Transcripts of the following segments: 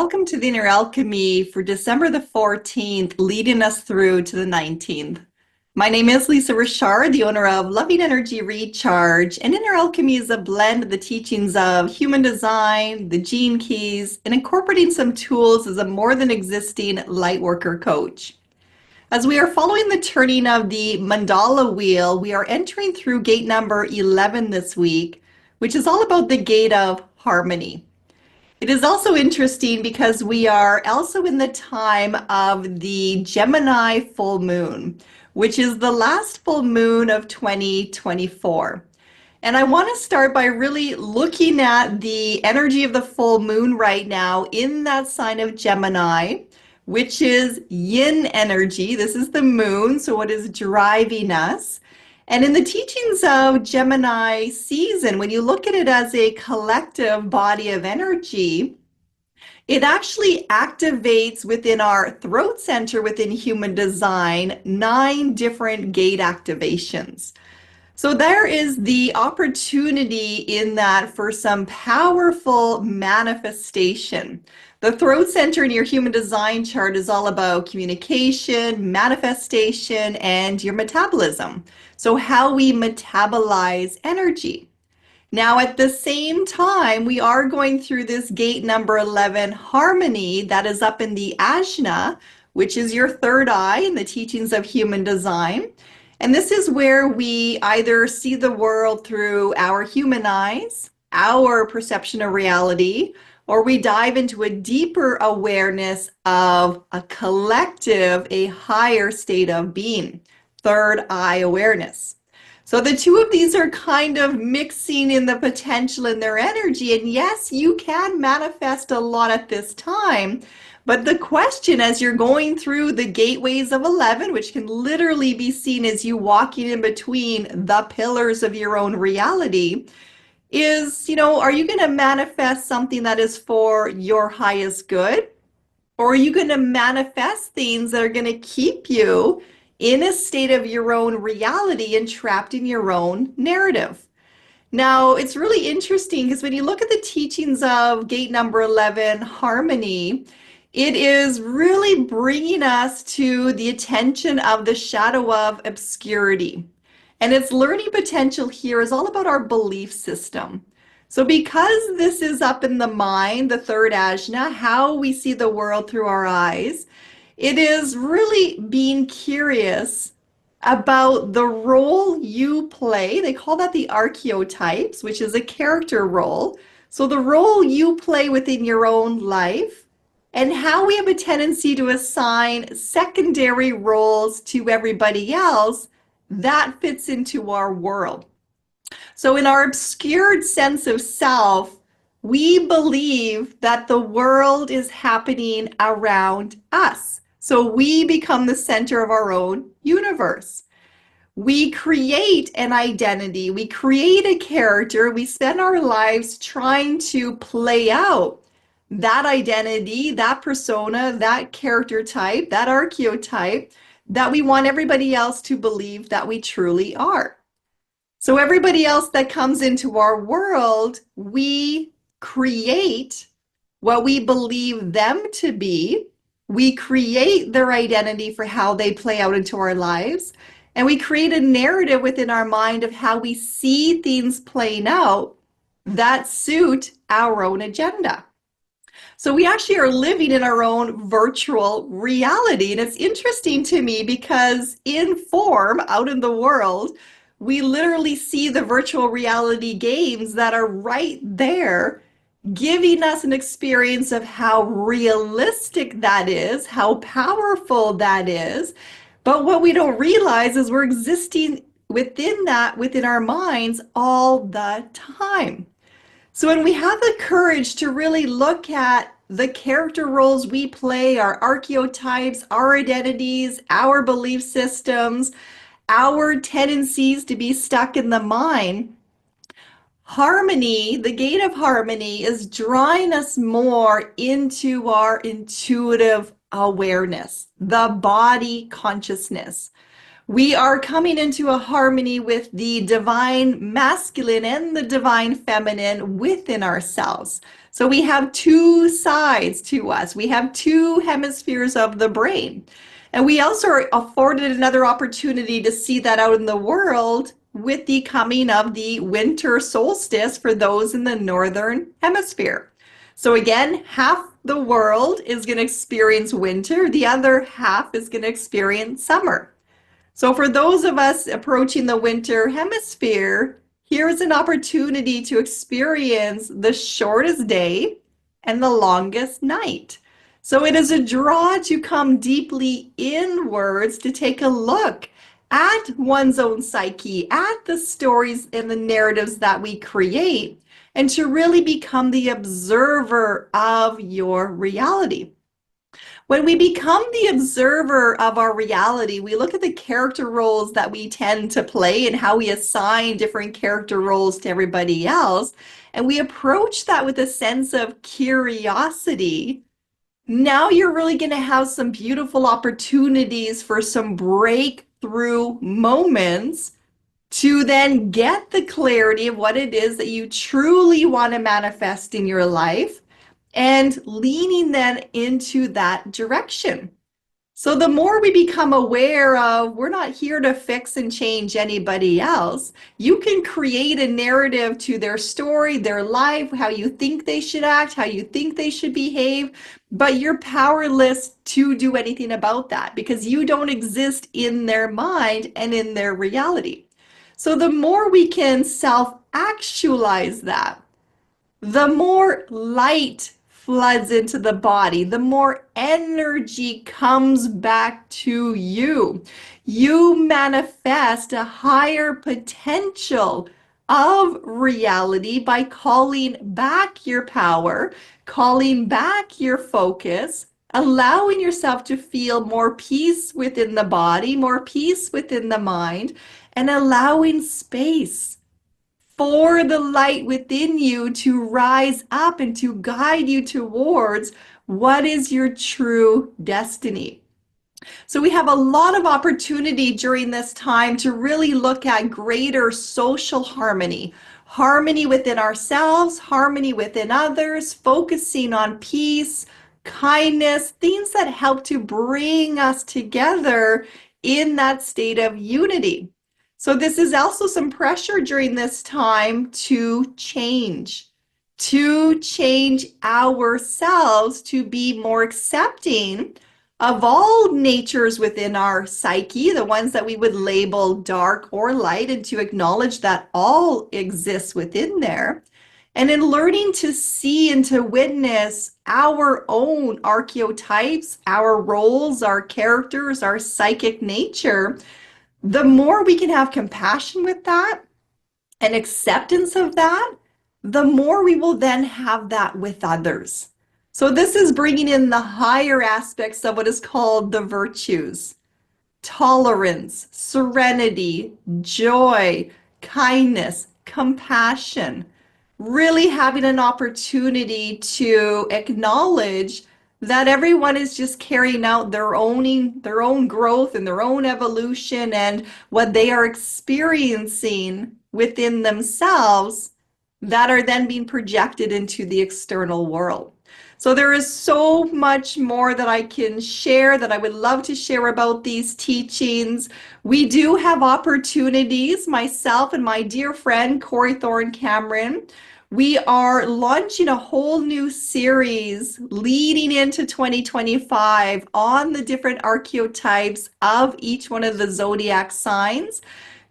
Welcome to the Inner Alchemy for December the 14th, leading us through to the 19th. My name is Lisa Richard, the owner of Loving Energy Recharge, and Inner Alchemy is a blend of the teachings of human design, the gene keys, and incorporating some tools as a more than existing Lightworker coach. As we are following the turning of the Mandala Wheel, we are entering through gate number 11 this week, which is all about the gate of harmony. It is also interesting because we are also in the time of the Gemini full moon, which is the last full moon of 2024. And I want to start by really looking at the energy of the full moon right now in that sign of Gemini, which is yin energy. This is the moon, so what is driving us? And in the teachings of Gemini season, when you look at it as a collective body of energy, it actually activates within our throat center within human design 9 different gate activations. So there is the opportunity in that for some powerful manifestation. The throat center in your human design chart is all about communication, manifestation, and your metabolism. So how we metabolize energy. Now, at the same time, we are going through this gate number 11 harmony that is up in the ajna, which is your third eye in the teachings of human design. And this is where we either see the world through our human eyes, our perception of reality, or we dive into a deeper awareness of a collective, a higher state of being, third eye awareness. So the two of these are kind of mixing in the potential in their energy. And yes, you can manifest a lot at this time. But the question as you're going through the gateways of 11, which can literally be seen as you walking in between the pillars of your own reality, is, are you going to manifest something that is for your highest good? Or are you going to manifest things that are going to keep you in a state of your own reality and trapped in your own narrative? Now, it's really interesting because when you look at the teachings of gate number 11, harmony, it is really bringing us to the attention of the shadow of obscurity. And its learning potential here is all about our belief system. So because this is up in the mind, the third ajna, how we see the world through our eyes, it is really being curious about the role you play. They call that the archetypes, which is a character role. So the role you play within your own life and how we have a tendency to assign secondary roles to everybody else that fits into our world. So in our obscured sense of self, we believe that the world is happening around us. So we become the center of our own universe. We create an identity, we create a character, we spend our lives trying to play out that identity, that persona, that character type, that archetype that we want everybody else to believe that we truly are. So everybody else that comes into our world, we create what we believe them to be. We create their identity for how they play out into our lives. And we create a narrative within our mind of how we see things playing out that suit our own agenda. So we actually are living in our own virtual reality. And it's interesting to me because in form, out in the world, we literally see the virtual reality games that are right there, giving us an experience of how realistic that is, how powerful that is. But what we don't realize is we're existing within that, within our minds all the time. So when we have the courage to really look at the character roles we play, our archetypes, our identities, our belief systems, our tendencies to be stuck in the mind, harmony, the gate of harmony, is drawing us more into our intuitive awareness, the body consciousness, We are coming into a harmony with the divine masculine and the divine feminine within ourselves. So we have two sides to us. We have two hemispheres of the brain. And we also are afforded another opportunity to see that out in the world with the coming of the winter solstice for those in the northern hemisphere. So again, half the world is going to experience winter, the other half is going to experience summer. So for those of us approaching the winter hemisphere, here's an opportunity to experience the shortest day and the longest night. So it is a draw to come deeply inwards to take a look at one's own psyche, at the stories and the narratives that we create, and to really become the observer of your reality. When we become the observer of our reality, we look at the character roles that we tend to play and how we assign different character roles to everybody else, and we approach that with a sense of curiosity. Now you're really going to have some beautiful opportunities for some breakthrough moments to then get the clarity of what it is that you truly want to manifest in your life and leaning then into that direction. So the more we become aware of, we're not here to fix and change anybody else. You can create a narrative to their story, their life, how you think they should act, how you think they should behave, but you're powerless to do anything about that because you don't exist in their mind and in their reality. So the more we can self-actualize that, the more light floods into the body, the more energy comes back to you. You manifest a higher potential of reality by calling back your power, calling back your focus, allowing yourself to feel more peace within the body, more peace within the mind, and allowing space for the light within you to rise up and to guide you towards what is your true destiny. So we have a lot of opportunity during this time to really look at greater social harmony, harmony within ourselves, harmony within others, focusing on peace, kindness, things that help to bring us together in that state of unity. So this is also some pressure during this time to change ourselves to be more accepting of all natures within our psyche, the ones that we would label dark or light, and to acknowledge that all exists within there. And in learning to see and to witness our own archetypes, our roles, our characters, our psychic nature, the more we can have compassion with that and acceptance of that, the more we will then have that with others. So this is bringing in the higher aspects of what is called the virtues: tolerance, serenity, joy, kindness, compassion. Really having an opportunity to acknowledge that everyone is just carrying out their own growth and their own evolution and what they are experiencing within themselves that are then being projected into the external world. So there is so much more that I can share, that I would love to share about these teachings. We do have opportunities, myself and my dear friend Corey Thorne Cameron. We are launching a whole new series leading into 2025 on the different archetypes of each one of the zodiac signs.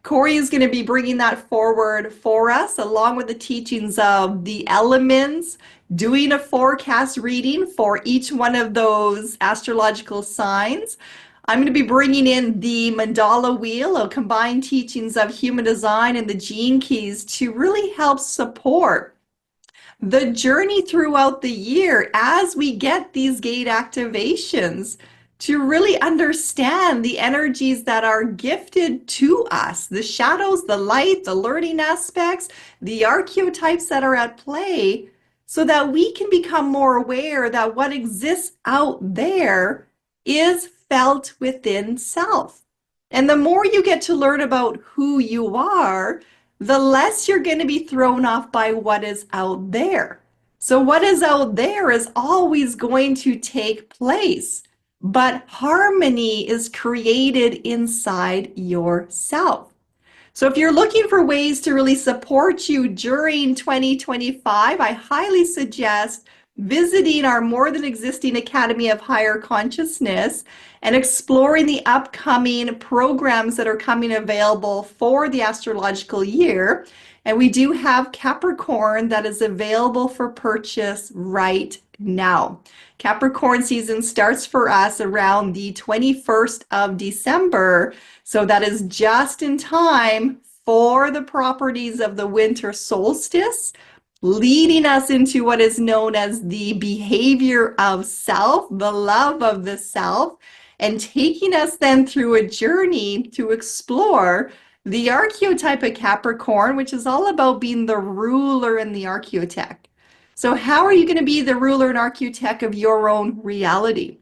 Corey is going to be bringing that forward for us, along with the teachings of the elements, doing a forecast reading for each one of those astrological signs. I'm going to be bringing in the Mandala Wheel, of combined teachings of human design and the gene keys to really help support the journey throughout the year as we get these gate activations, to really understand the energies that are gifted to us, the shadows, the light, the learning aspects, the archetypes that are at play, so that we can become more aware that what exists out there is felt within self. And the more you get to learn about who you are, the less you're going to be thrown off by what is out there. So, what is out there is always going to take place, but harmony is created inside yourself. So, if you're looking for ways to really support you during 2025, I highly suggest visiting our More Than Existing Academy of Higher Consciousness and exploring the upcoming programs that are coming available for the astrological year. And we do have Capricorn that is available for purchase right now. Capricorn season starts for us around the 21st of December. So that is just in time for the properties of the winter solstice, leading us into what is known as the behavior of self, the love of the self, and taking us then through a journey to explore the archetype of Capricorn, which is all about being the ruler in the archetype. So how are you going to be the ruler and archetype of your own reality?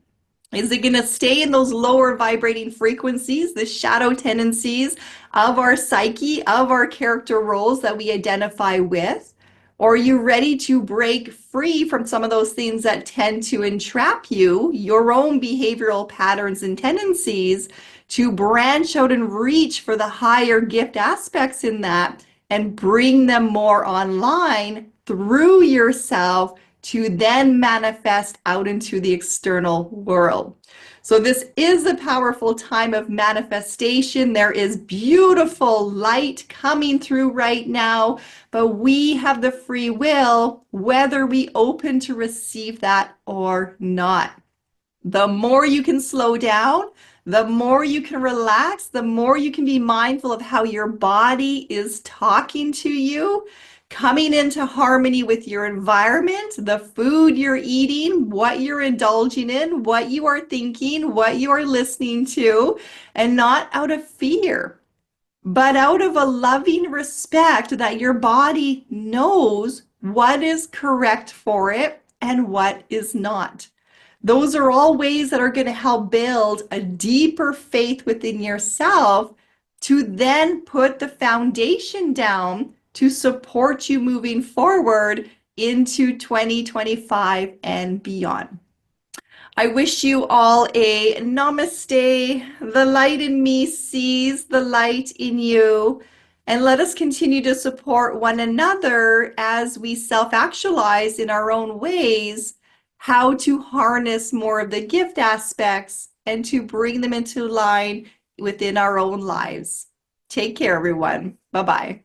Is it going to stay in those lower vibrating frequencies, the shadow tendencies of our psyche, of our character roles that we identify with? Or are you ready to break free from some of those things that tend to entrap you, your own behavioral patterns and tendencies, to branch out and reach for the higher gift aspects in that and bring them more online through yourself to then manifest out into the external world? So this is a powerful time of manifestation. There is beautiful light coming through right now, but we have the free will whether we open to receive that or not. The more you can slow down, the more you can relax, the more you can be mindful of how your body is talking to you, coming into harmony with your environment, the food you're eating, what you're indulging in, what you are thinking, what you are listening to, and not out of fear, but out of a loving respect that your body knows what is correct for it and what is not. Those are all ways that are going to help build a deeper faith within yourself to then put the foundation down to support you moving forward into 2025 and beyond. I wish you all a namaste. The light in me sees the light in you. And let us continue to support one another as we self-actualize in our own ways how to harness more of the gift aspects and to bring them into line within our own lives. Take care, everyone. Bye-bye.